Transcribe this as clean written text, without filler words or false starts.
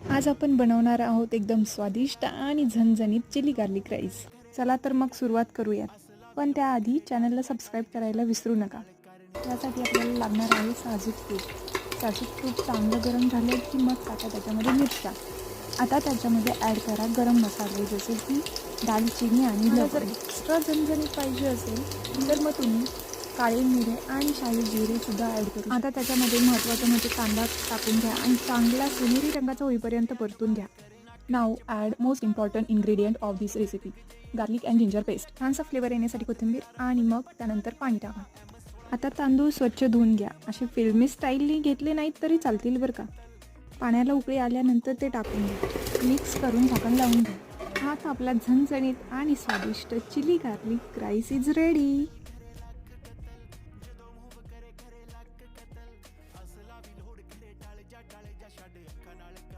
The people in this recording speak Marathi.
आज आपण बनवणार आहोत एकदम स्वादिष्ट आणि झणझणीत चिली गार्लिक राईस. चला तर मग सुरुवात करूयात. पण त्याआधी चॅनलला सबस्क्राईब करायला विसरू नका. त्यासाठी आपल्याला लागणार आहे साजूक तूप. साजूक तूप चांगलं गरम झालं की मग टाका त्याच्यामध्ये मिरच्या. आता त्याच्यामध्ये ॲड करा गरम मसाले जसे की दालचिनी आणि लवंग. जर एक्स्ट्रा झणझणीत पाहिजे असेल तर मग तुम्ही काळे मिरे आणि शाही जिरेसुद्धा ॲड करू. आता त्याच्यामध्ये महत्त्वाचं म्हणजे कांदा टाकून घ्या आणि चांगला सोनेरी रंगाचा होईपर्यंत परतून घ्या. Now add most important ingredient of this recipe garlic and ginger paste. छानसा फ्लेवर येण्यासाठी कोथिंबीर आणि मग त्यानंतर पाणी टाका. आता तांदूळ स्वच्छ धुवून घ्या. असे फिल्मी स्टाईलनी घेतले नाहीत तरी चालतील बरं का. पाण्याला उकळी आल्यानंतर ते टाकून घ्या. मिक्स करून झाकण लावून घ्या. आता आपला झणझणीत आणि स्वादिष्ट chilli garlic rice is ready.